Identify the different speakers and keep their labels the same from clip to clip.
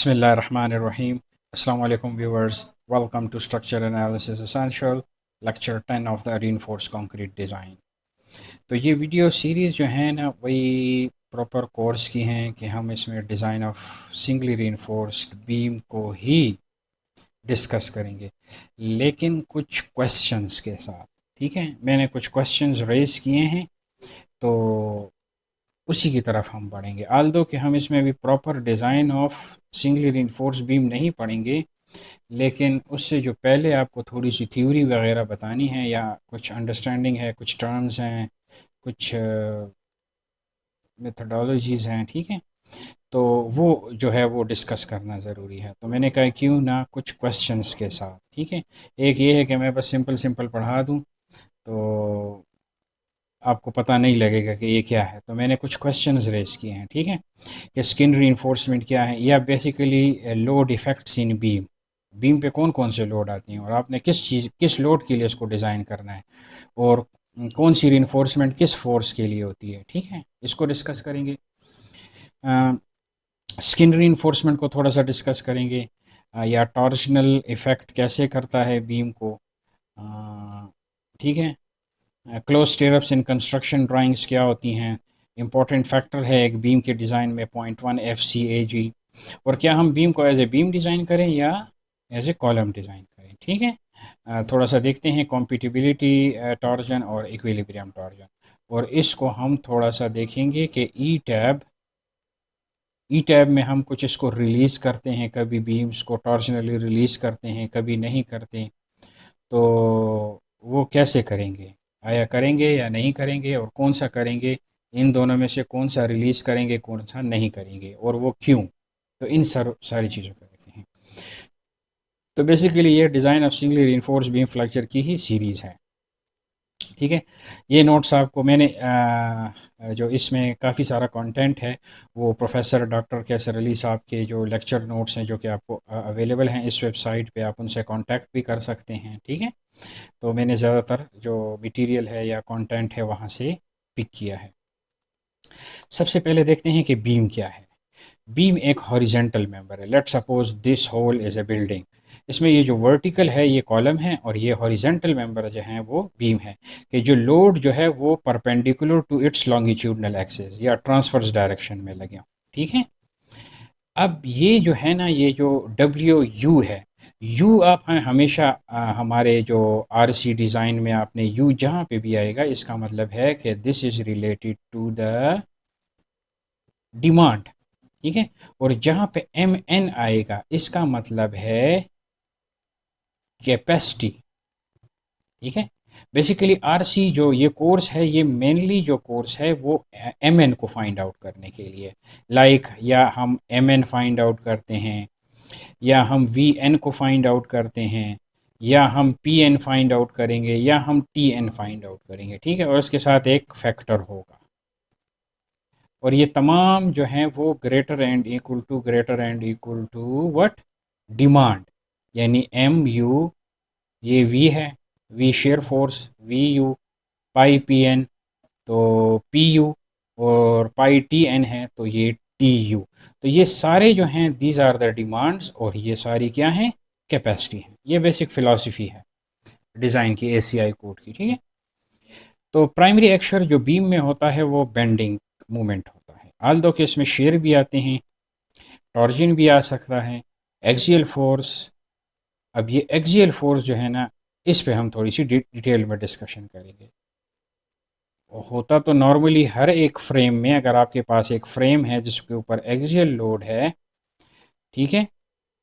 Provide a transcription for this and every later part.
Speaker 1: Bismillahirrahmanirrahim. Assalamu alaikum viewers. Welcome to Structure Analysis Essential, Lecture 10 of the Reinforced Concrete Design. तो ये video series जो है ना वही प्रॉपर कोर्स की हैं कि हम इसमें design of singly reinforced beam को ही डिस्कस करेंगे, लेकिन कुछ क्वेश्चंस के साथ। ठीक है, मैंने कुछ क्वेश्चंस रेज़ किए हैं तो उसी की तरफ हम बढ़ेंगे। आल्दो कि हम इसमें अभी proper design of singly reinforced beam नहीं पढ़ेंगे, लेकिन उससे जो पहले आपको थोड़ी सी थ्योरी वगैरह बतानी है या कुछ अंडरस्टैंडिंग है, कुछ टर्म्स हैं, कुछ मेथडोलॉजीज़ हैं। ठीक है, तो वो जो है वो डिस्कस करना ज़रूरी है। तो मैंने कहा क्यों ना कुछ क्वेश्चंस के साथ। ठीक है, एक ये है कि मैं बस सिंपल सिंपल पढ़ा दूँ तो आपको पता नहीं लगेगा कि ये क्या है। तो मैंने कुछ क्वेश्चंस रेज़ किए हैं। ठीक है, कि स्किन रीइंफोर्समेंट क्या है, या बेसिकली लोड इफ़ेक्ट्स इन बीम। बीम पे कौन कौन से लोड आती हैं और आपने किस लोड के लिए इसको डिज़ाइन करना है, और कौन सी रीइंफोर्समेंट किस फोर्स के लिए होती है। ठीक है, इसको डिस्कस करेंगे। स्किन रीइंफोर्समेंट को थोड़ा सा डिस्कस करेंगे, या टॉर्शनल इफ़ेक्ट कैसे करता है बीम को। ठीक है, क्लोज स्टेयरअप्स इन कंस्ट्रक्शन ड्राइंग्स क्या होती हैं, इंपॉर्टेंट फैक्टर है एक बीम के डिज़ाइन में 0.1 FCAG, और क्या हम बीम को एज ए बीम डिज़ाइन करें या एज ए कॉलम डिज़ाइन करें। ठीक है, थोड़ा सा देखते हैं कॉम्पिटिबिलिटी टॉर्जन और इक्विलिब्रियम टॉर्जन, और इसको हम थोड़ा सा देखेंगे कि ई टैब में हम कुछ इसको रिलीज़ करते हैं, कभी बीम्स को टॉर्जनली रिलीज़ करते हैं, कभी नहीं करते। तो वो कैसे करेंगे, आया करेंगे या नहीं करेंगे, और कौन सा करेंगे, इन दोनों में से कौन सा रिलीज़ करेंगे, कौन सा नहीं करेंगे, और वो क्यों। तो इन सारी चीज़ों को देखते हैं। तो बेसिकली ये design of singly reinforced beam fracture की ही सीरीज़ है। ठीक है, ये नोट्स आपको मैंने जो इसमें काफ़ी सारा कंटेंट है वो प्रोफेसर डॉक्टर कैसर अली साहब के जो लेक्चर नोट्स हैं जो कि आपको अवेलेबल हैं इस वेबसाइट पे, आप उनसे कांटेक्ट भी कर सकते हैं। ठीक है, तो मैंने ज़्यादातर जो मटेरियल है या कंटेंट है वहाँ से पिक किया है। सबसे पहले देखते हैं कि बीम क्या है। बीम एक हॉरिजेंटल मेंबर है। Let's suppose this whole is a building. इसमें ये जो वर्टिकल है ये कॉलम है, और ये हॉरिजेंटल मेंबर जो है वो बीम है। कि जो लोड जो है वो perpendicular to its longitudinal axis या ट्रांसवर्स डायरेक्शन में लगे हों। ठीक है, अब ये जो है ना, ये जो WU है, यू आप हमेशा हमारे जो RC डिज़ाइन में आपने यू जहाँ पे भी आएगा इसका मतलब है कि this is related to the demand. ठीक है, और जहाँ पे MN आएगा इसका मतलब है कैपेसिटी। ठीक है, बेसिकली RC जो ये कोर्स है, ये मेनली जो कोर्स है वो MN को फाइंड आउट करने के लिए, या हम MN फाइंड आउट करते हैं, या हम VN को फाइंड आउट करते हैं, या हम PN फाइंड आउट करेंगे, या हम TN फाइंड आउट करेंगे। ठीक है, और इसके साथ एक फैक्टर होगा, और ये तमाम जो हैं वो greater and equal to what, demand. यानी MU, ये V है, V shear force, VU, pi PN, तो PU, और पाई TN है तो ये TU। तो ये सारे जो हैं दीज आर द डिमांड्स, और ये सारी क्या हैं, कैपेसिटी है। ये बेसिक फ़िलासफ़ी है डिज़ाइन की, ACI कोड की। ठीक है, तो प्राइमरी एक्शन जो बीम में होता है वो बेंडिंग मूवमेंट होता है। आल्दो के इसमें शेयर भी आते हैं, टॉर्जन भी आ सकता है, एक्सियल फोर्स। अब ये एक्सियल फोर्स जो है ना, इस पे हम थोड़ी सी डिटेल में डिस्कशन करेंगे। होता तो नॉर्मली हर एक फ्रेम में, अगर आपके पास एक फ्रेम है जिसके ऊपर एक्सियल लोड है, ठीक है,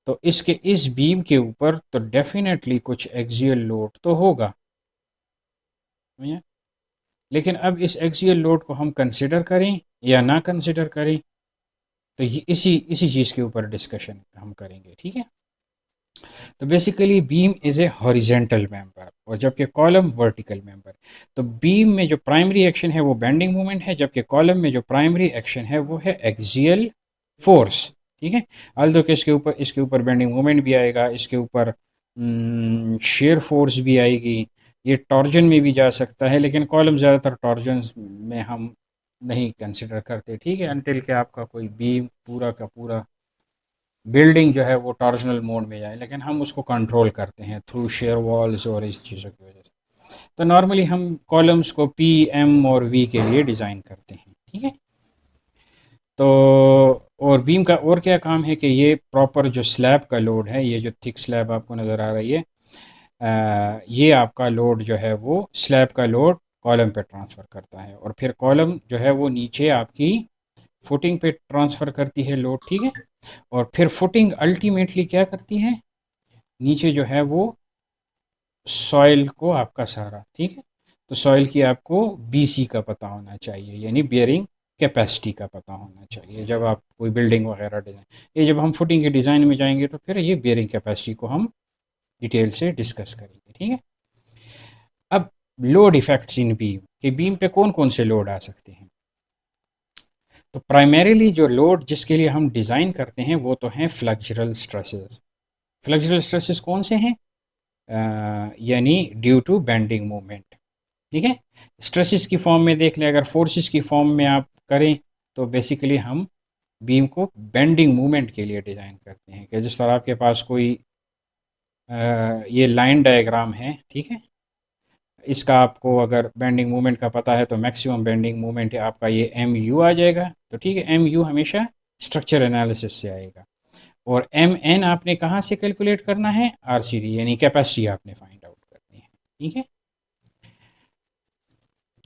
Speaker 1: तो इसके इस बीम के ऊपर तो डेफिनेटली कुछ एक्सियल लोड तो होगा। लेकिन अब इस एक्सियल लोड को हम कंसिडर करें या ना कंसिडर करें, तो ये इसी इसी चीज़ के ऊपर डिस्कशन हम करेंगे। ठीक है, तो basically beam is a horizontal member, और जबकि कॉलम वर्टिकल मेंबर। तो बीम में जो प्राइमरी एक्शन है वो बेंडिंग मोमेंट है, जबकि कॉलम में जो प्राइमरी एक्शन है वो है एक्सियल फोर्स। ठीक है, अल्दो के इसके ऊपर बेंडिंग मोमेंट भी आएगा, इसके ऊपर शेयर फोर्स भी आएगी, ये टॉर्जन में भी जा सकता है, लेकिन कॉलम ज़्यादातर टॉर्जन में हम नहीं कंसिडर करते। ठीक है, अनटिल के आपका कोई बीम पूरा का पूरा बिल्डिंग जो है वो टॉर्जनल मोड में जाए, लेकिन हम उसको कंट्रोल करते हैं थ्रू शेयर वॉल्स और इस चीज़ों की वजह से। तो नॉर्मली हम कॉलम्स को पी, एम और वी के लिए डिज़ाइन करते हैं, ठीक है। तो और बीम का और क्या काम है कि ये प्रॉपर जो स्लैब का लोड है, ये जो थिक स्लैब आपको नज़र आ रही है, ये आपका लोड जो है वो स्लैब का लोड कॉलम पे ट्रांसफ़र करता है, और फिर कॉलम जो है वो नीचे आपकी फुटिंग पे ट्रांसफ़र करती है लोड, ठीक है। और फिर फुटिंग अल्टीमेटली क्या करती है, नीचे जो है वो सॉइल को आपका सहारा, ठीक है। तो सॉइल की आपको बीसी का पता होना चाहिए, यानी बियरिंग कैपेसिटी का पता होना चाहिए जब आप कोई बिल्डिंग वगैरह डिज़ाइन। ये जब हम फुटिंग के डिज़ाइन में जाएंगे तो फिर ये बियरिंग कैपेसिटी को हम डिटेल से डिस्कस करेंगे, ठीक है। अब लोड इफेक्ट्स इन बीम, कि बीम पे कौन कौन से लोड आ सकते हैं। तो प्राइमरीली जो लोड जिसके लिए हम डिज़ाइन करते हैं वो तो हैं फ्लेक्सुरल स्ट्रेसेस। फ्लेक्सुरल स्ट्रेसेस कौन से हैं, यानी ड्यू टू बेंडिंग मूवमेंट, ठीक है। स्ट्रेसेस की फॉर्म में देख लें, अगर फोर्सेस की फॉर्म में आप करें तो बेसिकली हम बीम को बेंडिंग मूवमेंट के लिए डिज़ाइन करते हैं, कि जिस तरह आपके पास कोई ये लाइन डायग्राम है, ठीक है। इसका आपको अगर बेंडिंग मूवमेंट का पता है तो मैक्सिमम बेंडिंग मूवमेंट आपका ये एम यू आ जाएगा। तो ठीक है, एम यू हमेशा स्ट्रक्चर एनालिसिस से आएगा। और एम एन आपने कहाँ से कैलकुलेट करना है, आर सी डी, यानी कैपेसिटी आपने फाइंड आउट करनी है, ठीक है।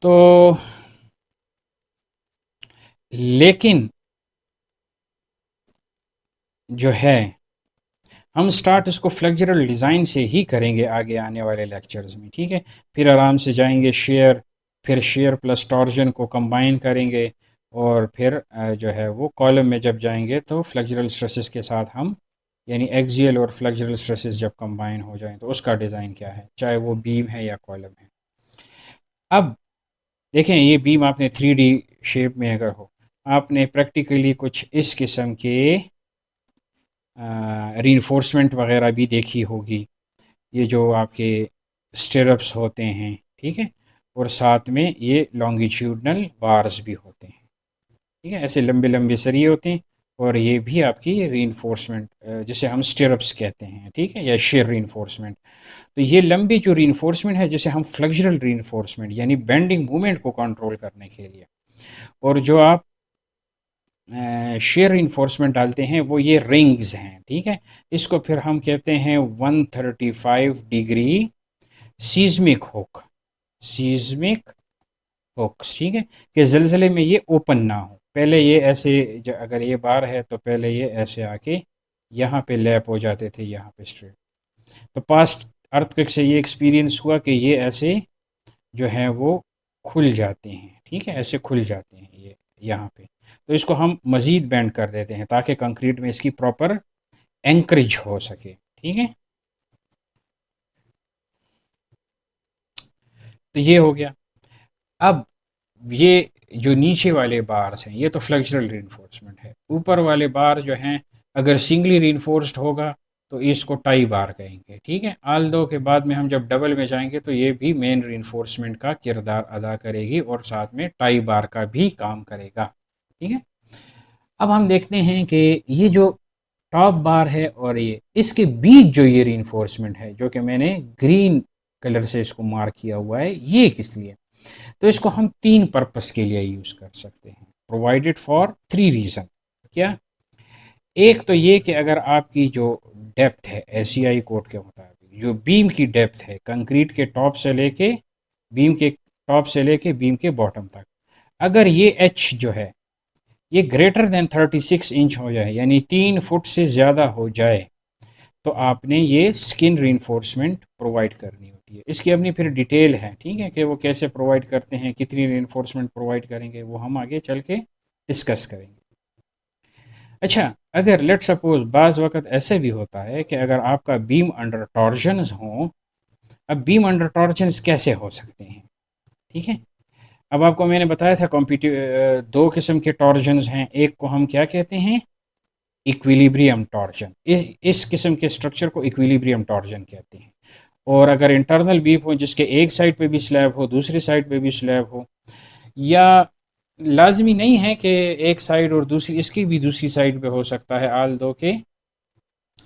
Speaker 1: तो लेकिन जो है, हम स्टार्ट इसको फ्लेक्चरल डिज़ाइन से ही करेंगे आगे आने वाले लेक्चर्स में, ठीक है। फिर आराम से जाएंगे शेयर, फिर शेयर प्लस टॉर्जन को कंबाइन करेंगे, और फिर जो है वो कॉलम में जब जाएंगे तो फ्लेक्चरल स्ट्रेसेस के साथ हम, यानी एक्सियल और फ्लेक्चरल स्ट्रेसेस जब कंबाइन हो जाएं तो उसका डिज़ाइन क्या है, चाहे वो बीम है या कॉलम है। अब देखें, ये बीम आपने 3D शेप में अगर हो, आपने प्रैक्टिकली कुछ इस किस्म के रीइंफोर्समेंट वगैरह भी देखी होगी, ये जो आपके स्टिरप्स होते हैं, ठीक है। और साथ में ये लॉन्गिट्यूडनल बार्स भी होते हैं, ठीक है, ऐसे लंबे लंबे सरिये होते हैं। और ये भी आपकी रीइंफोर्समेंट जिसे हम स्टिरप्स कहते हैं, ठीक है, या शेयर रीइंफोर्समेंट। तो ये लंबी जो रीइंफोर्समेंट है जिसे हम फ्लेक्सुरल रीइंफोर्समेंट, यानी बेंडिंग मूवमेंट को कंट्रोल करने के लिए, और जो आप शेयर इन्फोर्समेंट डालते हैं वो ये रिंग्स हैं, ठीक है। इसको फिर हम कहते हैं 135 डिग्री सीज़मिक हुक, सीज़मिक हुक्स, ठीक है, कि ज़लज़ले में ये ओपन ना हो। पहले ये ऐसे, अगर ये बार है तो पहले ये ऐसे आके यहाँ पे लैप हो जाते थे, यहाँ पे स्ट्रेट। तो पास्ट अर्थक्वेक से ये एक्सपीरियंस हुआ कि ये ऐसे जो हैं वो खुल जाते हैं, ठीक है, ऐसे खुल जाते हैं ये यहाँ पे। तो इसको हम मज़ीद बेंड कर देते हैं ताकि कंक्रीट में इसकी प्रॉपर एंकरेज हो सके, ठीक है। तो ये हो गया। अब ये जो नीचे वाले बार्स हैं ये तो फ्लेक्सुरल रीइंफोर्समेंट है। ऊपर वाले बार जो हैं, अगर सिंगली रीइंफोर्स्ड होगा तो इसको टाई बार कहेंगे, ठीक है। आल दो के बाद में हम जब डबल में जाएंगे तो ये भी मेन रीइंफोर्समेंट का किरदार अदा करेगी और साथ में टाई बार का भी काम करेगा, ठीक है। अब हम देखते हैं कि ये जो टॉप बार है और ये इसके बीच जो ये रीइंफोर्समेंट है, जो कि मैंने ग्रीन कलर से इसको मार्क किया हुआ है, ये किस लिए। तो इसको हम 3 पर्पस के लिए यूज़ कर सकते हैं, प्रोवाइडेड फॉर 3 रीज़न। क्या, एक तो ये कि अगर आपकी जो डेप्थ है एशियाई कोड के मुताबिक, जो बीम की डेप्थ है कंक्रीट के टॉप से लेके बीम के टॉप से लेके बीम के बॉटम तक, अगर ये एच जो है ये ग्रेटर देन 36 इंच हो जाए, यानी 3 फुट से ज़्यादा हो जाए, तो आपने ये स्किन रीइंफोर्समेंट प्रोवाइड करनी होती है। इसकी अपनी फिर डिटेल है, ठीक है, कि वो कैसे प्रोवाइड करते हैं, कितनी रीइंफोर्समेंट प्रोवाइड करेंगे, वो हम आगे चल के डिस्कस करेंगे। अच्छा, अगर लेट सपोज बाज़ वक़्त ऐसे भी होता है कि अगर आपका बीम अंडर टॉर्जन्स हो, अब बीम अंडर टॉर्जन्स कैसे हो सकते हैं, ठीक है। अब आपको मैंने बताया था दो किस्म के टॉर्जन्स हैं, एक को हम क्या कहते हैं, इक्विलिब्रियम टॉर्जन। इस किस्म के स्ट्रक्चर को इक्विलिब्रियम टॉर्जन कहते हैं। और अगर इंटरनल बीम हो जिसके एक साइड पे भी स्लैब हो दूसरी साइड पे भी स्लैब हो, या लाजमी नहीं है कि एक साइड और दूसरी, इसकी भी दूसरी साइड पे हो सकता है, आल दो के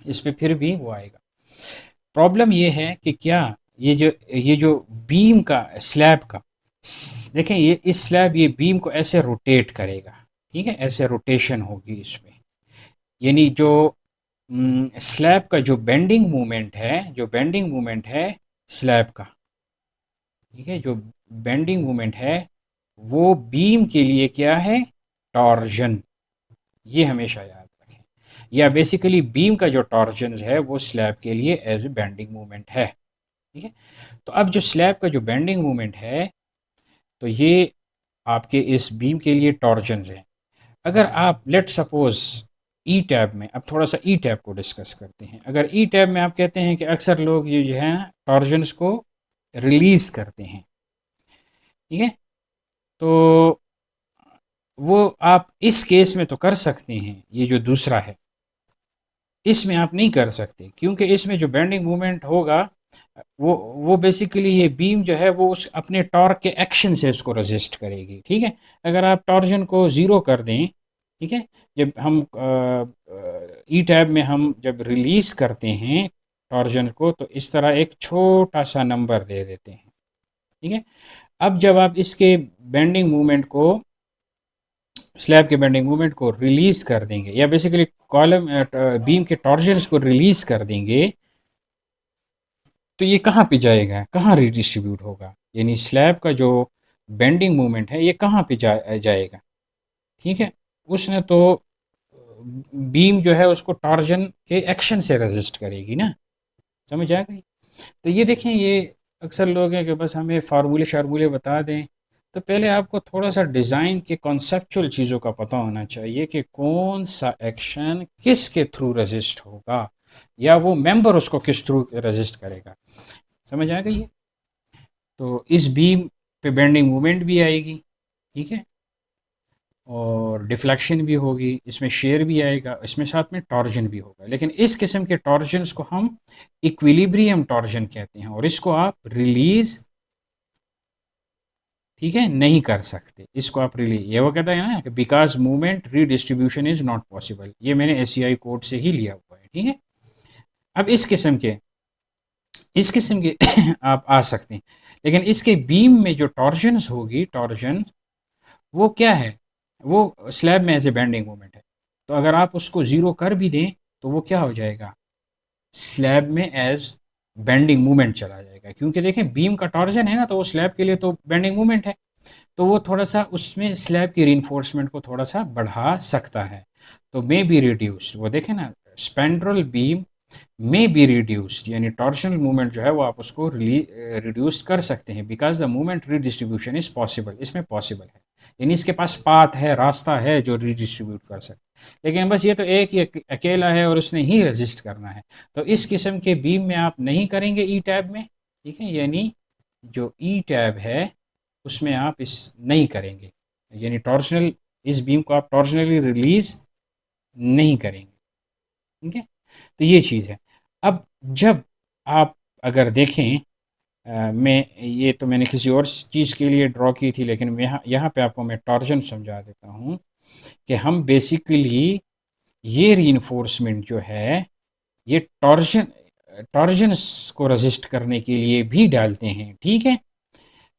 Speaker 1: इस पे फिर भी वो आएगा। प्रॉब्लम ये है कि क्या ये जो बीम का स्लैब का देखें, ये इस स्लैब ये बीम को ऐसे रोटेट करेगा, ठीक है, ऐसे रोटेशन होगी इसमें। यानी जो स्लैब का जो बेंडिंग मूवमेंट है, जो बेंडिंग मूवमेंट है स्लैब का, ठीक है, जो बेंडिंग मूवमेंट है वो बीम के लिए क्या है, टॉर्जन। ये हमेशा याद रखें। या बेसिकली बीम का जो टॉर्जन है वो स्लैब के लिए एज ए बेंडिंग मूवमेंट है, ठीक है। तो अब जो स्लैब का जो बेंडिंग मूवमेंट है, तो ये आपके इस बीम के लिए टॉर्जन्स हैं। अगर आप लेट सपोज ई टैब में, अब थोड़ा सा ई टैब को डिस्कस करते हैं। अगर ई टैब में आप कहते हैं कि अक्सर लोग ये जो है ना टॉर्जन्स को रिलीज करते हैं, ठीक है, तो वो आप इस केस में तो कर सकते हैं, ये जो दूसरा है इसमें आप नहीं कर सकते, क्योंकि इसमें जो बेंडिंग मूवमेंट होगा वो बेसिकली ये बीम जो है वो उस अपने टॉर्क के एक्शन से उसको रेजिस्ट करेगी, ठीक है। अगर आप टॉर्जन को ज़ीरो कर दें, ठीक है, जब हम ई टैब में हम जब रिलीज़ करते हैं टॉर्जन को, तो इस तरह एक छोटा सा नंबर दे देते हैं, ठीक है। अब जब आप इसके बेंडिंग मूवमेंट को, स्लैब के बेंडिंग मूवमेंट को रिलीज़ कर देंगे, या बेसिकली कॉलम बीम के टॉर्जन्स को रिलीज़ कर देंगे, तो ये कहाँ पे जाएगा, कहाँ रिडिस्ट्रीब्यूट होगा, यानी स्लैब का जो बेंडिंग मूवमेंट है ये कहाँ पे जाएगा, ठीक है। उसने तो बीम जो है उसको टॉर्जन के एक्शन से रेजिस्ट करेगी ना, समझ आ गई। तो ये देखें, ये अक्सर लोग हैं कि बस हमें फार्मूले शार्मूले बता दें। तो पहले आपको थोड़ा सा डिज़ाइन के कॉन्सेप्चुअल चीज़ों का पता होना चाहिए कि कौन सा एक्शन किस के थ्रू रेजिस्ट होगा, या वो मेंबर उसको किस थ्रू रेजिस्ट करेगा, समझ आ गई है। तो इस बीम पे बेंडिंग मूवमेंट भी आएगी, ठीक है, और डिफ्लेक्शन भी होगी, इसमें शेयर भी आएगा, इसमें साथ में टॉर्जन भी होगा। लेकिन इस किस्म के टॉर्जन्स को हम इक्विलिब्रियम टॉर्जन कहते हैं, और इसको आप रिलीज, ठीक है, नहीं कर सकते। इसको आप रिलीज, ये वो कहता है ना कि because movement redistribution is not possible, ये मैंने एसीआई कोड से ही लिया हुआ है, ठीक है। अब इस किस्म के आप आ सकते हैं, लेकिन इसके बीम में जो टॉर्जन्स होगी, टॉर्जन वो क्या है, वो स्लैब में एज ए बेंडिंग मोमेंट है। तो अगर आप उसको ज़ीरो कर भी दें तो वो क्या हो जाएगा, स्लैब में एज बेंडिंग मूवमेंट चला जाएगा, क्योंकि देखें बीम का टॉर्जन है ना, तो वो स्लैब के लिए तो बेंडिंग मूवमेंट है, तो वो थोड़ा सा उसमें स्लैब की रीइंफोर्समेंट को थोड़ा सा बढ़ा सकता है। तो मे बी रिड्यूस्ड, वो देखें ना, स्पेंड्रल बीम में बी रिड्यूस्ड, यानी टॉर्शनल मूवमेंट जो है वो आप उसको रिड्यूस कर सकते हैं, because the movement redistribution is possible, इसमें पॉसिबल है, यानी इसके पास पाथ है, रास्ता है जो रीडिस्ट्रीब्यूट कर सकते। लेकिन बस ये तो एक ही अकेला है और उसने ही रजिस्ट करना है, तो इस किस्म के बीम में आप नहीं करेंगे ई टैब में, ठीक है, यानी जो ई टैब है उसमें आप इस नहीं करेंगे, यानी टॉर्शनल, इस बीम को आप टॉर्शनली रिलीज नहीं करेंगे, ठीक है। तो ये चीज़ है। अब जब आप अगर देखें, मैं ये तो मैंने किसी और चीज़ के लिए ड्रॉ की थी, लेकिन मैं यहाँ यहाँ पे आपको मैं टॉर्जन समझा देता हूँ कि हम बेसिकली ये रीइंफोर्समेंट जो है ये टॉर्जन्स को रेजिस्ट करने के लिए भी डालते हैं, ठीक है।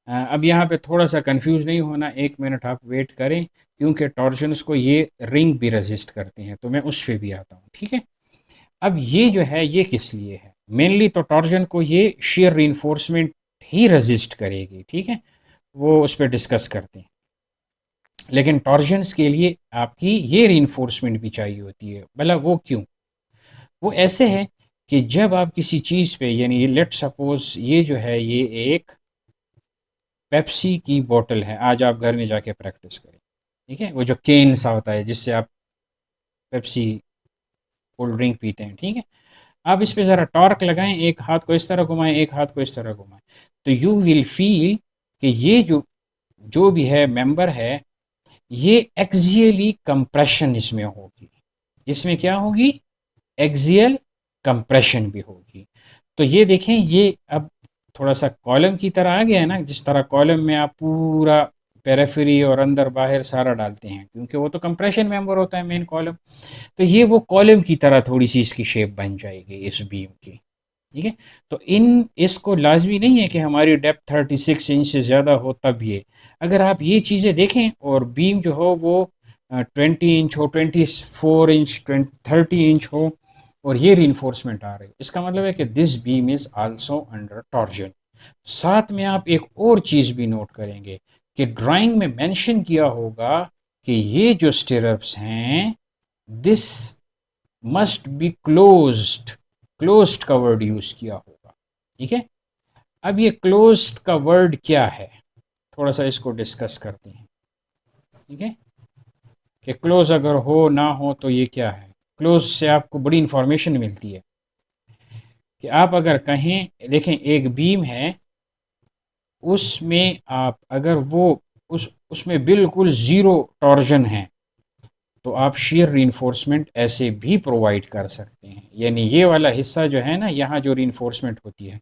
Speaker 1: अब यहाँ पे थोड़ा सा कंफ्यूज नहीं होना, एक मिनट आप वेट करें, क्योंकि टॉर्जन्स को ये रिंग भी रेजिस्ट करते हैं, तो मैं उस पर भी आता हूँ, ठीक है। अब ये जो है ये किस लिए है, मेनली तो टॉर्जन को ये शेयर रीइंफोर्समेंट ही रेजिस्ट करेगी, ठीक है, वो उस पर डिस्कस करते हैं। लेकिन टॉर्जन्स के लिए आपकी ये रीइंफोर्समेंट भी चाहिए होती है, भला वो क्यों, वो ऐसे है कि जब आप किसी चीज़ पे, यानी लेट सपोज ये जो है ये एक पेप्सी की बोतल है, आज आप घर में जाके प्रैक्टिस करें, ठीक है, वो जो केन सा होता है जिससे आप पेप्सी कोल्ड ड्रिंक पीते हैं, ठीक है। आप इस पे ज़रा टॉर्क लगाएं, एक हाथ को इस तरह घुमाएं, एक हाथ को इस तरह घुमाएं, तो यू विल फील कि ये जो जो भी है मेंबर है ये एक्सियली कंप्रेशन इसमें होगी, इसमें क्या होगी, एक्सियल कंप्रेशन भी होगी। तो ये देखें, ये अब थोड़ा सा कॉलम की तरह आ गया है ना, जिस तरह कॉलम में आप पूरा पेरिफेरी और अंदर बाहर सारा डालते हैं, क्योंकि वो तो कंप्रेशन मेंबर होता है मेन कॉलम। तो ये वो कॉलम की तरह थोड़ी सी इसकी शेप बन जाएगी इस बीम की। ठीक है, तो इन इसको लाजमी नहीं है कि हमारी डेप्थ 36 इंच से ज़्यादा हो तब ये, अगर आप ये चीज़ें देखें और बीम जो हो वो 20 इंच हो, 24 इंच, 30 इंच हो, और ये रीइंफोर्समेंट आ रही है, इसका मतलब है कि this beam is also under torsion. साथ में आप एक और चीज़ भी नोट करेंगे कि ड्राइंग में मेंशन किया होगा कि ये जो स्टिरप्स हैं, दिस मस्ट बी क्लोज्ड का वर्ड यूज किया होगा। ठीक है, अब ये क्लोज्ड का वर्ड क्या है, थोड़ा सा इसको डिस्कस करते हैं। ठीक है, कि क्लोज अगर हो ना हो तो ये क्या है। क्लोज से आपको बड़ी इंफॉर्मेशन मिलती है कि आप अगर कहें, देखें एक बीम है, उसमें आप अगर वो उसमें बिल्कुल ज़ीरो टॉर्जन है, तो आप shear रीइंफोर्समेंट ऐसे भी प्रोवाइड कर सकते हैं, यानी ये वाला हिस्सा जो है ना, यहाँ जो रीइंफोर्समेंट होती है,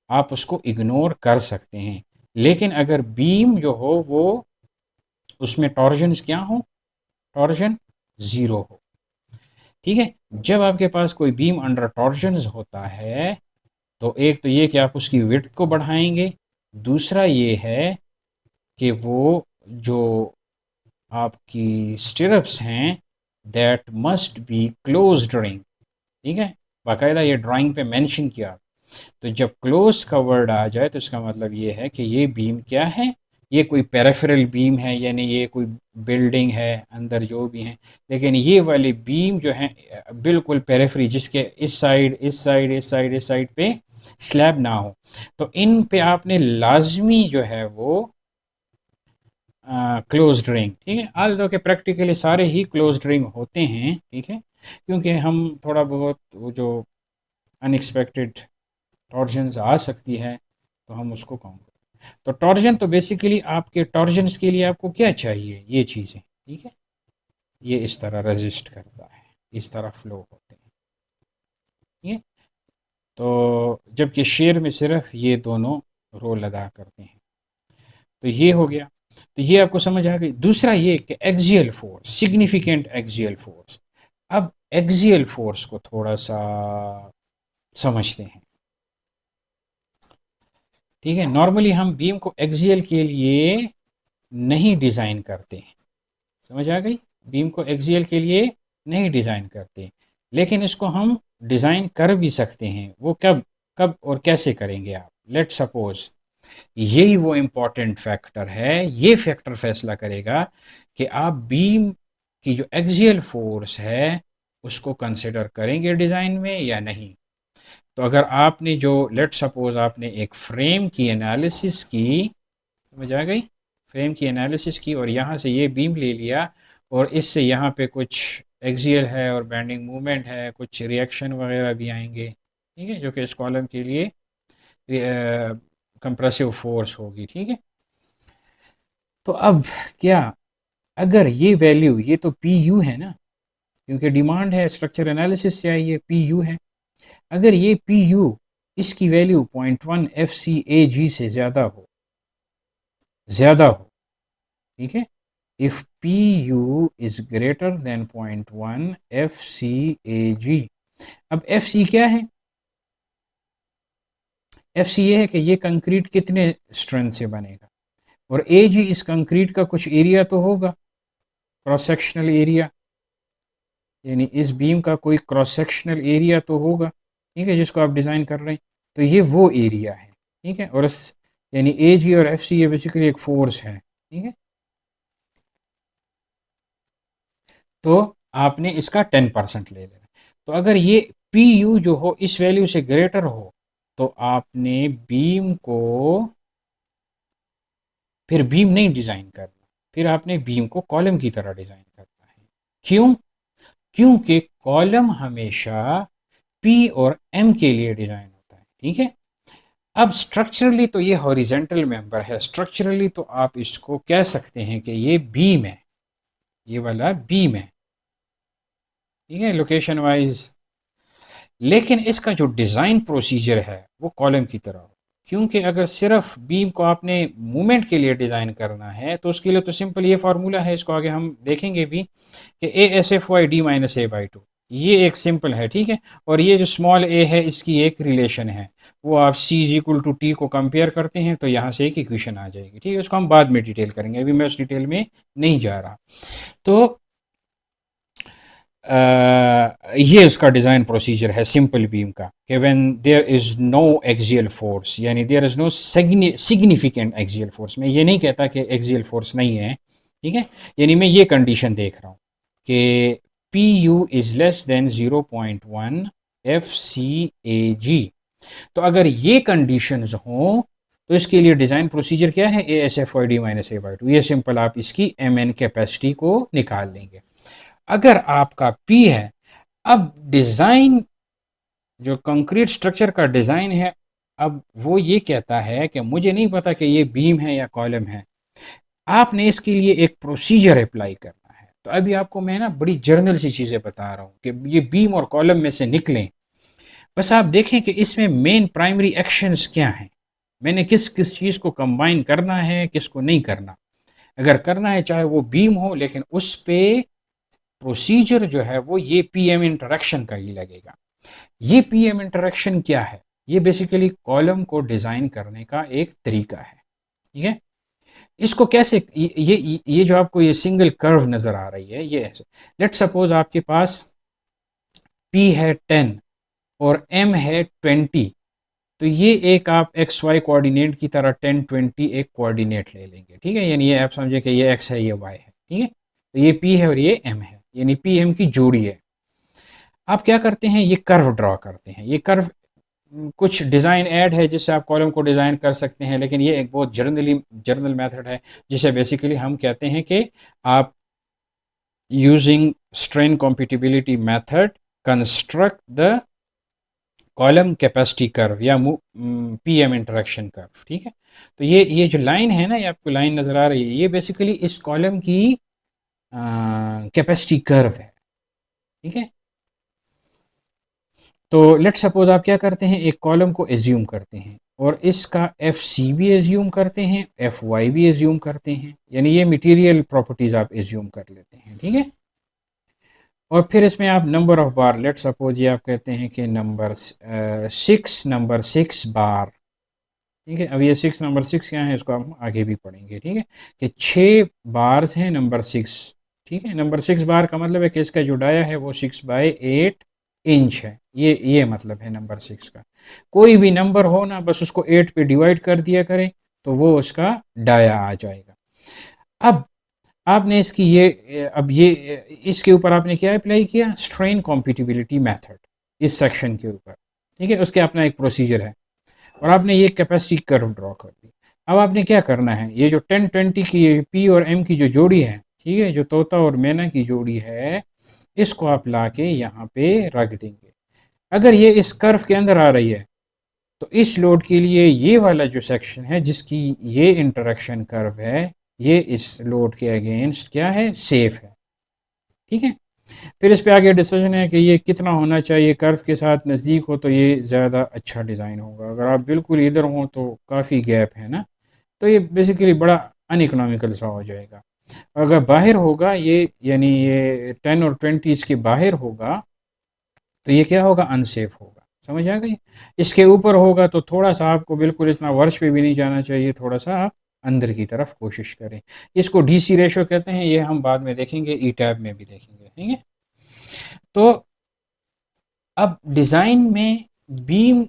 Speaker 1: आप उसको इग्नोर कर सकते हैं। लेकिन अगर बीम जो हो वो उसमें टॉर्जन्स क्या हो, टॉर्जन ज़ीरो हो। ठीक है, जब आपके पास कोई बीम अंडर टॉर्जन्स होता है, तो एक तो ये कि आप उसकी विड्थ को बढ़ाएंगे, दूसरा ये है कि वो जो आपकी स्टिरप्स हैं that must be closed ring. ठीक है, बाकायदा ये ड्राइंग पे मेंशन किया। तो जब क्लोज का वर्ड आ जाए तो इसका मतलब ये है कि ये बीम क्या है, ये कोई पेरिफेरल बीम है, यानी ये कोई बिल्डिंग है अंदर जो भी है, लेकिन ये वाली बीम जो है बिल्कुल पेरिफेरी, जिसके इस साइड इस साइड इस साइड इस साइड पे स्लैब ना हो, तो इन पे आपने लाजमी जो है वो क्लोज्ड रिंग। ठीक है, आल दो के प्रैक्टिकली सारे ही क्लोज्ड रिंग होते हैं। ठीक है, क्योंकि हम थोड़ा बहुत वो जो अनएक्सपेक्टेड टॉर्जन्स आ सकती है तो हम उसको काउंट करें। तो टॉर्जन तो बेसिकली आपके टॉर्जन्स के लिए आपको क्या चाहिए, ये चीज़ें। ठीक है, ये इस तरह रेजिस्ट करता है, इस तरह फ्लो होते हैं। ठीक है, तो जबकि शेयर में सिर्फ ये दोनों रोल अदा करते हैं। तो ये हो गया, तो ये आपको समझ आ गई। दूसरा ये कि axial force, significant axial force. अब एक्सियल फोर्स को थोड़ा सा समझते हैं। ठीक है, नॉर्मली हम बीम को एक्सियल के लिए नहीं डिज़ाइन करते, समझ आ गई, बीम को एक्सियल के लिए नहीं डिज़ाइन करते, लेकिन इसको हम डिज़ाइन कर भी सकते हैं। वो कब कब और कैसे करेंगे आप, लेट सपोज, यही वो इम्पॉर्टेंट फैक्टर है, ये फैक्टर फैसला करेगा कि आप बीम की जो एक्सियल फोर्स है उसको कंसिडर करेंगे डिज़ाइन में या नहीं। तो अगर आपने जो, लेट सपोज आपने एक फ्रेम की एनालिसिस की, समझ आ गई, फ्रेम की एनालिसिस की और यहाँ से ये बीम ले लिया और इससे यहाँ पे कुछ एक्सियल है और बैंडिंग मूवमेंट है, कुछ रिएक्शन वगैरह भी आएंगे। ठीक है, जो कि इस कॉलम के लिए कंप्रेसिव फोर्स होगी। ठीक है, तो अब क्या, अगर ये वैल्यू, ये तो पी यू है ना, क्योंकि डिमांड है स्ट्रक्चर एनालिसिस से आई है, पी यू है। अगर ये पी यू, इसकी value 0.1 F C A G से ज़्यादा हो, ठीक है, if P U is greater than 0.1 F C A G. अब एफ सी क्या है, एफ सी ये है कि ये कंक्रीट कितने स्ट्रेंथ से बनेगा, और ए जी इस कंक्रीट का कुछ एरिया तो होगा, क्रॉस सेक्शनल एरिया, यानी इस बीम का कोई क्रॉस सेक्शनल एरिया तो होगा। ठीक है, जिसको आप डिज़ाइन कर रहे हैं, तो ये वो एरिया है। ठीक है, और यानी ए जी और एफ सी ये बेसिकली एक फोर्स है। ठीक है, तो आपने इसका 10% ले लेना। तो अगर ये पी यू जो हो इस वैल्यू से ग्रेटर हो, तो आपने बीम को, फिर बीम नहीं डिज़ाइन करना, फिर आपने बीम को कॉलम की तरह डिज़ाइन करना है। क्यों, क्योंकि कॉलम हमेशा पी और एम के लिए डिज़ाइन होता है। ठीक है, अब स्ट्रक्चरली तो ये हॉरिजेंटल मेंबर है, स्ट्रक्चरली तो आप इसको कह सकते हैं कि ये बीम है, ये वाला बीम है। ठीक है, लोकेशन वाइज, लेकिन इसका जो डिज़ाइन प्रोसीजर है वो कॉलम की तरह हो। क्योंकि अगर सिर्फ बीम को आपने मूवमेंट के लिए डिज़ाइन करना है तो उसके लिए तो सिंपल ये फार्मूला है, इसको आगे हम देखेंगे भी कि A S F Y D minus A by two, ये एक सिंपल है, ठीक है। और ये जो स्मॉल ए है इसकी एक रिलेशन है, वो आप सी इज इक्वल टू टी को कंपेयर करते हैं तो यहाँ से एक इक्वेशन आ जाएगी, ठीक है। उसको हम बाद में डिटेल करेंगे, अभी मैं उस डिटेल में नहीं जा रहा। तो ये उसका डिज़ाइन प्रोसीजर है सिंपल बीम का कि when there is no axial force, यानी there is no significant axial force. मैं ये नहीं कहता कि एक्सियल फोर्स नहीं है, ठीक है, यानी मैं ये कंडीशन देख रहा हूँ कि P U is less than 0.1 F C A G. तो अगर ये कंडीशंस हों तो इसके लिए डिज़ाइन प्रोसीजर क्या है, A S F Y D minus A by two. ये सिंपल आप इसकी एम एन कैपेसिटी को निकाल लेंगे। अगर आपका पी है, अब डिज़ाइन जो कंक्रीट स्ट्रक्चर का डिज़ाइन है, अब वो ये कहता है कि मुझे नहीं पता कि ये बीम है या कॉलम है, आपने इसके लिए एक प्रोसीजर अप्लाई करना है। तो अभी आपको मैं ना बड़ी जर्नल सी चीज़ें बता रहा हूँ कि ये बीम और कॉलम में से निकलें, बस आप देखें कि इसमें मेन प्राइमरी एक्शंस क्या हैं, मैंने किस किस चीज़ को कंबाइन करना है, किसको नहीं करना। अगर करना है चाहे वो बीम हो, लेकिन उस पर प्रोसीजर जो है वो ये पीएम इंटरेक्शन का ही लगेगा। ये पीएम इंटरेक्शन क्या है, ये बेसिकली कॉलम को डिज़ाइन करने का एक तरीका है, ठीक है। इसको कैसे, ये जो आपको ये सिंगल कर्व नज़र आ रही है, ये ऐसे, लेट सपोज आपके पास पी है 10 और एम है 20, तो ये एक आप एक्स वाई कोऑर्डिनेट की तरह 10 20 एक कोऑर्डिनेट ले लेंगे, ठीक है। यानी ये आप समझे कि ये एक्स है, ये वाई है, ठीक है। तो ये पी है और ये एम है, यानी पी एम की जोड़ी है। आप क्या करते हैं, ये कर्व ड्रॉ करते हैं। ये कर्व कुछ डिज़ाइन ऐड है जिससे आप कॉलम को डिज़ाइन कर सकते हैं, लेकिन ये एक बहुत जर्नल मेथड है जिसे बेसिकली हम कहते हैं कि आप using strain compatibility method construct the column capacity curve या पीएम इंटरेक्शन कर्व, ठीक है। तो ये जो लाइन है ना, ये आपको लाइन नज़र आ रही है, ये बेसिकली इस कॉलम की कैपेसिटी कर्व है, ठीक है। तो लेट सपोज आप क्या करते हैं, एक कॉलम को एज्यूम करते हैं और इसका एफ सी भी एज्यूम करते हैं, एफ वाई भी एज्यूम करते हैं, यानी ये मटेरियल प्रॉपर्टीज़ आप एज्यूम कर लेते हैं, ठीक है। और फिर इसमें आप number of bar, let suppose ये आप कहते हैं कि नंबर 6 बार, ठीक है। अब ये नंबर 6 क्या है, इसको हम आगे भी पढ़ेंगे, ठीक है, कि 6 बार्स हैं नंबर 6, ठीक है। नंबर 6 बार का मतलब है कि इसका जो डाया है वो 6/8 इंच है, ये मतलब है नंबर 6 का। कोई भी नंबर हो ना, बस उसको 8 पे डिवाइड कर दिया करें तो वो उसका डाया आ जाएगा। अब आपने इसकी ये इसके ऊपर आपने क्या अप्लाई किया, स्ट्रेन कॉम्पिटिबिलिटी मेथड इस सेक्शन के ऊपर, ठीक है। उसके अपना एक प्रोसीजर है और आपने ये कैपेसिटी कर्व ड्रॉ कर दी। अब आपने क्या करना है, ये जो 10 20 की पी और एम की जो जोड़ी है, ठीक है, जो तोता और मैना की जोड़ी है, इसको आप ला के यहाँ पे रख देंगे। अगर ये इस कर्व के अंदर आ रही है तो इस लोड के लिए ये वाला जो सेक्शन है जिसकी ये इंटरेक्शन कर्व है, ये इस लोड के अगेंस्ट क्या है, सेफ है, ठीक है। फिर इस पे आगे डिसीजन है कि ये कितना होना चाहिए, कर्व के साथ नज़दीक हो तो ये ज़्यादा अच्छा डिज़ाइन होगा, अगर आप बिल्कुल इधर हों तो काफ़ी गैप है ना, तो ये बेसिकली बड़ा अनइकोनॉमिकल सा हो जाएगा। अगर बाहर होगा ये, यानी ये 10 और 20 इसके बाहर होगा तो ये क्या होगा, अनसेफ होगा, समझ आ गई। इसके ऊपर होगा तो थोड़ा सा आपको बिल्कुल इतना वर्ष पे भी नहीं जाना चाहिए, थोड़ा सा आप अंदर की तरफ कोशिश करें। इसको डीसी रेशो कहते हैं, ये हम बाद में देखेंगे, ई टैब में भी देखेंगे, ठीक है। तो अब डिज़ाइन में बीम,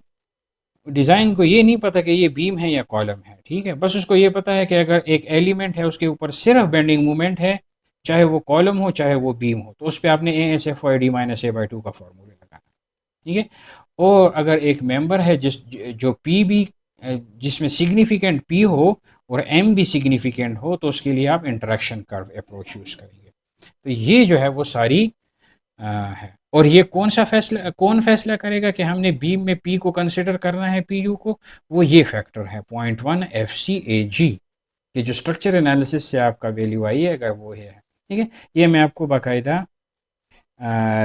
Speaker 1: डिज़ाइन को ये नहीं पता कि ये बीम है या कॉलम है, ठीक है, बस उसको ये पता है कि अगर एक एलिमेंट है उसके ऊपर सिर्फ बेंडिंग मूवमेंट है, चाहे वो कॉलम हो चाहे वो बीम हो, तो उस पर आपने A S F Y D minus A by two का फॉर्मूला लगाना, ठीक है। और अगर एक मेंबर है जो पी भी, जिसमें सिग्निफिकेंट पी हो और एम भी सिग्निफिकेंट हो, तो उसके लिए आप इंटरेक्शन कर्व अप्रोच यूज़ करेंगे। तो ये जो है वो सारी है। और ये कौन फैसला करेगा कि हमने बीम में पी को कंसिडर करना है, पी यू को, वो ये फैक्टर है 0.1 एफ सी ए जी, कि जो स्ट्रक्चर एनालिसिस से आपका वैल्यू आई है, अगर वो है, ठीक है। ये मैं आपको बाकायदा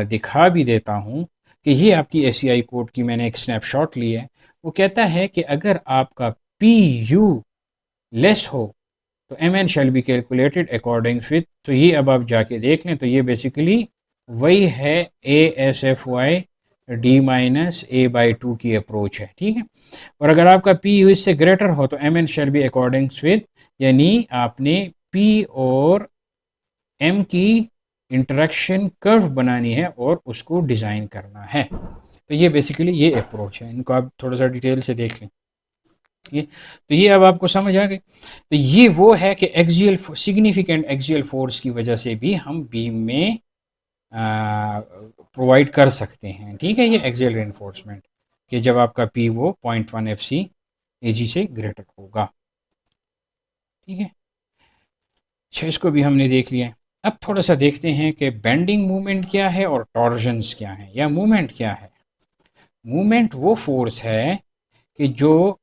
Speaker 1: दिखा भी देता हूँ कि ये आपकी एसीआई कोड की मैंने एक स्नैपशॉट ली है, वो कहता है कि अगर आपका पी यू लेस हो तो M N shall be calculated according with, तो ये अब आप जाके देख लें, तो ये बेसिकली वही है A S F Y D minus A by two की अप्रोच है, ठीक है। और अगर आपका पी यू इससे ग्रेटर हो तो M N shall be according with, यानी आपने पी और एम की इंटरेक्शन कर्व बनानी है और उसको डिज़ाइन करना है। तो ये बेसिकली ये अप्रोच है, इनको आप थोड़ा सा डिटेल से देख लें। ये तो ये अब आपको समझ आ गई। तो ये वो है कि एक्सियल सिग्निफिकेंट एक्सियल फोर्स की वजह से भी हम बीम में प्रोवाइड कर सकते हैं, ठीक है। ये एक्सियल रेनफोर्समेंट कि जब आपका पी वो 0.1 एफ सी ए जी से ग्रेटर होगा, ठीक है। अच्छा, इसको भी हमने देख लिया। अब थोड़ा सा देखते हैं कि बेंडिंग मूवमेंट क्या है और टॉर्जन्स क्या है, या मूवमेंट क्या है। मूवमेंट वो फोर्स है कि जो,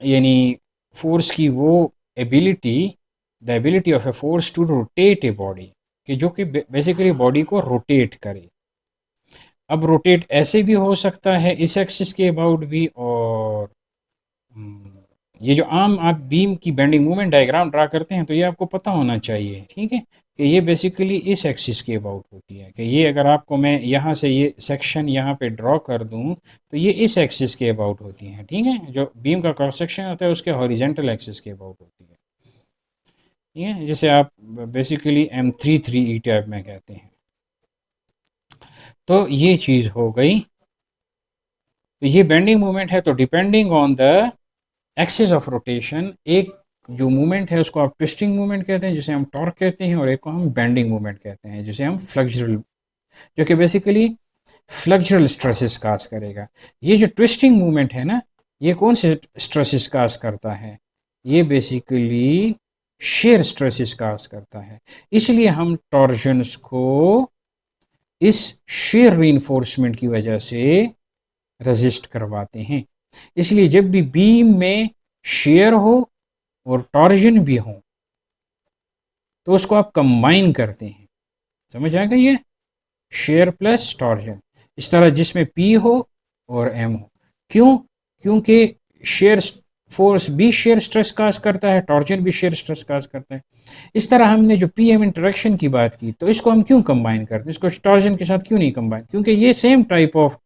Speaker 1: यानी फोर्स की वो ability, the ability of a force to rotate a body, कि जो कि बेसिकली बॉडी को रोटेट करे। अब रोटेट ऐसे भी हो सकता है इस एक्सिस के अबाउट भी, और ये जो आम आप बीम की बेंडिंग मूवमेंट डायग्राम ड्रा करते हैं तो ये आपको पता होना चाहिए, ठीक है, कि ये बेसिकली इस एक्सिस के अबाउट होती है। कि ये अगर आपको मैं यहाँ से ये सेक्शन यहाँ पे ड्रॉ कर दूँ तो ये इस एक्सिस के अबाउट होती हैं, ठीक है। जो बीम का क्रॉस सेक्शन होता है उसके हॉरिजेंटल एक्सिस के अबाउट होती है, ठीक है, जिसे आप बेसिकली M33 ई टाइप में कहते हैं। तो ये चीज़ हो गई। तो ये बेंडिंग मूवमेंट है। तो depending on the axis of rotation, एक जो मूवमेंट है उसको आप ट्विस्टिंग मूवमेंट कहते हैं जिसे हम टॉर्क कहते हैं, और एक को हम बेंडिंग मूवमेंट कहते हैं जिसे हम फ्लेक्सुरल, जो कि बेसिकली फ्लेक्सुरल स्ट्रेसेस काज करेगा। ये जो ट्विस्टिंग मूवमेंट है ना, ये कौन से स्ट्रेसेस काज करता है, ये बेसिकली शेयर स्ट्रेसेस काज करता है। इसलिए हम टॉर्जन्स को इस शेयर रीइंफोर्समेंट की वजह से रेजिस्ट करवाते हैं। इसलिए जब भी बीम में शेयर हो और टॉर्जन भी हो तो उसको आप कंबाइन करते हैं। समझ आएगा ये, शेयर प्लस टॉर्जन, इस तरह जिसमें पी हो और एम हो। क्यों? क्योंकि शेयर फोर्स भी शेयर स्ट्रेस काज करता है, टॉर्जन भी शेयर स्ट्रेस काज करता है। इस तरह हमने जो पी एम इंटरेक्शन की बात की, तो इसको हम क्यों कंबाइन करते हैं, इसको टॉर्जन के साथ क्यों नहीं कंबाइन, क्योंकि ये सेम टाइप ऑफ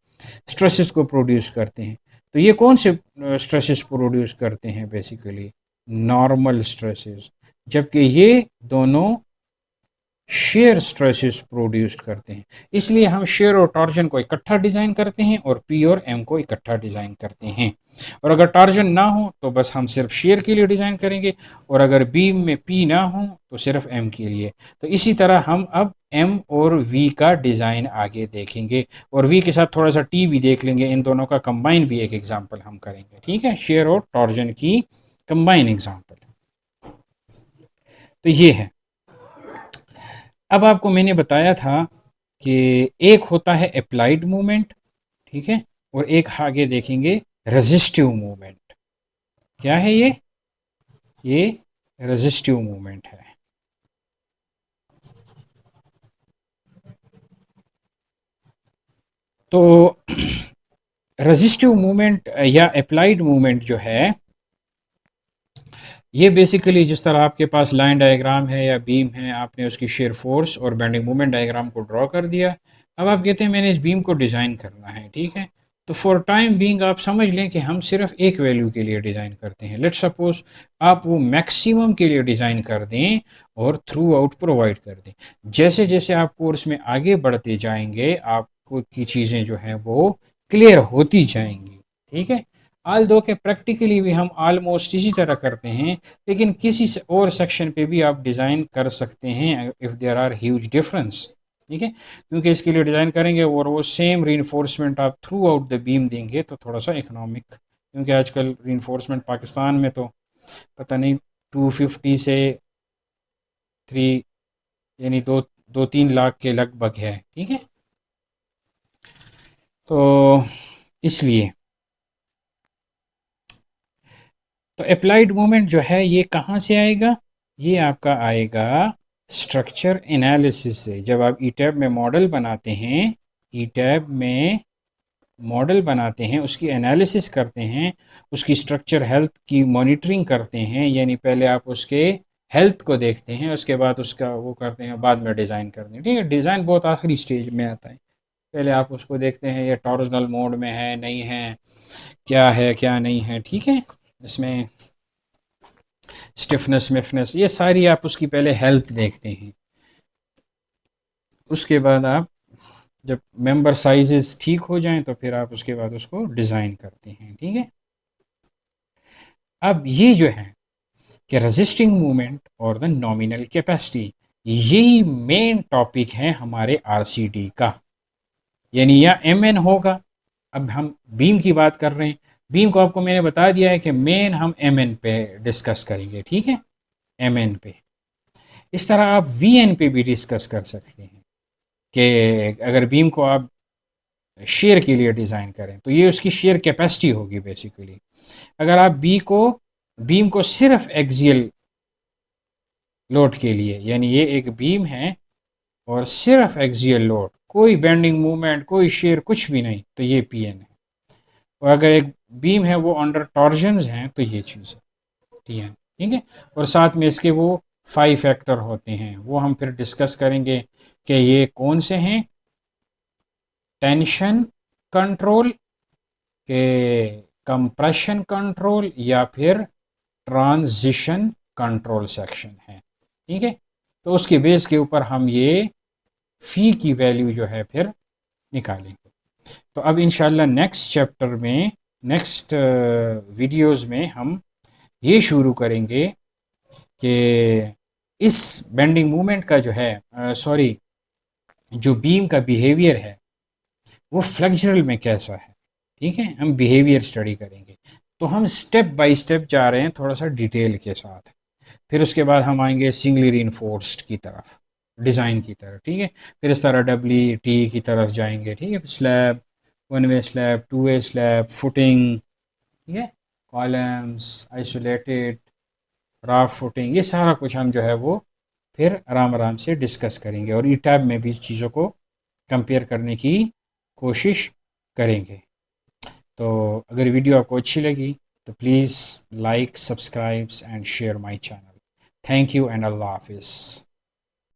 Speaker 1: स्ट्रेसेस को प्रोड्यूस करते हैं। तो ये कौन से स्ट्रेसेस प्रोड्यूस करते हैं, बेसिकली नॉर्मल स्ट्रेसेस, जबकि ये दोनों शेयर स्ट्रेसेस प्रोड्यूस करते हैं। इसलिए हम शेयर और टॉर्जन को इकट्ठा डिज़ाइन करते हैं और पी और एम को इकट्ठा डिज़ाइन करते हैं। और अगर टॉर्जन ना हो तो बस हम सिर्फ शेयर के लिए डिज़ाइन करेंगे, और अगर बीम में पी ना हो तो सिर्फ एम के लिए। तो इसी तरह हम अब एम और वी का डिज़ाइन आगे देखेंगे, और वी के साथ थोड़ा सा टी भी देख लेंगे। इन दोनों का कंबाइन भी एक एग्जाम्पल हम करेंगे, ठीक है, शेयर और टॉर्जन की कंबाइन एग्जाम्पल। तो ये है। अब आपको मैंने बताया था कि एक होता है अप्लाइड मूवमेंट, ठीक है, और एक आगे देखेंगे रेजिस्टिव मूवमेंट। क्या है ये रेजिस्टिव मूवमेंट है। तो रेजिस्टिव मूवमेंट या अप्लाइड मूवमेंट जो है, ये बेसिकली जिस तरह आपके पास लाइन डायग्राम है या बीम है, आपने उसकी शेयर फोर्स और बेंडिंग मूवमेंट डायग्राम को ड्रॉ कर दिया। अब आप कहते हैं मैंने इस बीम को डिज़ाइन करना है, ठीक है। तो फॉर टाइम बीइंग आप समझ लें कि हम सिर्फ एक वैल्यू के लिए डिज़ाइन करते हैं। लेट्स सपोज आप वो मैक्सिमम के लिए डिज़ाइन कर दें और थ्रू आउट प्रोवाइड कर दें। जैसे जैसे आप कोर्स में आगे बढ़ते जाएंगे आपको की चीज़ें जो हैं वो क्लियर होती जाएंगी, ठीक है। आल दो के प्रैक्टिकली भी हम ऑलमोस्ट इसी तरह करते हैं, लेकिन किसी से और सेक्शन पे भी आप डिज़ाइन कर सकते हैं if there are huge difference, ठीक है। क्योंकि इसके लिए डिज़ाइन करेंगे और वो सेम रीइंफोर्समेंट आप थ्रू आउट द बीम देंगे तो थोड़ा सा इकोनॉमिक, क्योंकि आजकल रीइंफोर्समेंट पाकिस्तान में तो पता नहीं 250 से 3, यानी 2-3 लाख के लगभग है, ठीक है। तो इसलिए तो अप्लाइड मूवमेंट जो है ये कहाँ से आएगा, ये आपका आएगा स्ट्रक्चर एनालिसिस से। जब आप ई टैब में मॉडल बनाते हैं, ई टैब में मॉडल बनाते हैं, उसकी एनालिसिस करते हैं, उसकी स्ट्रक्चर हेल्थ की मॉनिटरिंग करते हैं, यानी पहले आप उसके हेल्थ को देखते हैं, उसके बाद उसका वो करते हैं, बाद में डिज़ाइन करते हैं। ठीक है, डिज़ाइन बहुत आखिरी स्टेज में आता है। पहले आप उसको देखते हैं ये टॉर्जनल मोड में है नहीं है क्या नहीं है। ठीक है, इसमें स्टिफनेस मिफनेस ये सारी आप उसकी पहले हेल्थ देखते हैं। उसके बाद आप जब मेंबर साइजेस ठीक हो जाएं तो फिर आप उसके बाद उसको डिज़ाइन करते हैं। ठीक है, अब ये जो है कि रेजिस्टिंग मूवमेंट और द नॉमिनल कैपेसिटी, यही मेन टॉपिक है हमारे आरसीडी का, यानी या एमएन होगा। अब हम बीम की बात कर रहे हैं, बीम को आपको मैंने बता दिया है कि मेन हम एमएन पे डिस्कस करेंगे। ठीक है, एमएन पे। इस तरह आप वीएन पे भी डिस्कस कर सकते हैं कि अगर बीम को आप शेयर के लिए डिज़ाइन करें तो ये उसकी शेयर कैपेसिटी होगी बेसिकली। अगर आप बीम को सिर्फ एक्सियल लोड के लिए, यानी ये एक बीम है और सिर्फ एक्सियल लोड, कोई बेंडिंग मूवमेंट, कोई शेयर, कुछ भी नहीं, तो ये पीएन है। और अगर एक बीम है वो अंडर टॉर्जन्स हैं तो ये चीज़ है टीएन। ठीक है, और साथ में इसके वो 5 फैक्टर होते हैं, वो हम फिर डिस्कस करेंगे कि ये कौन से हैं। टेंशन कंट्रोल के, कंप्रेशन कंट्रोल, या फिर ट्रांजिशन कंट्रोल सेक्शन है। ठीक है, तो उसके बेस के ऊपर हम ये फ़ी की वैल्यू जो है फिर निकालेंगे। तो अब इंशाल्लाह नेक्स्ट चैप्टर में, नेक्स्ट वीडियोस में हम ये शुरू करेंगे कि इस बेंडिंग मूवमेंट का जो है, सॉरी, जो बीम का बिहेवियर है वो फ्लेक्चरल में कैसा है। ठीक है, हम बिहेवियर स्टडी करेंगे। तो हम स्टेप बाय स्टेप जा रहे हैं, थोड़ा सा डिटेल के साथ। फिर उसके बाद हम आएंगे सिंगली रीइंफोर्स्ड की तरफ, डिज़ाइन की तरफ। ठीक है, फिर इस तरह डब्ल्यू टी की तरफ जाएंगे। ठीक है, slab, one way slab, two way slab, footing, ठीक है, कॉलम्स, आइसोलेटेड, राफ फुटिंग, ये सारा कुछ हम जो है वो फिर आराम आराम से डिस्कस करेंगे, और ई टैब में भी चीज़ों को कंपेयर करने की कोशिश करेंगे। तो अगर वीडियो आपको अच्छी लगी तो please like, subscribes and share my channel. Thank you and अल्लाह हाफिज़।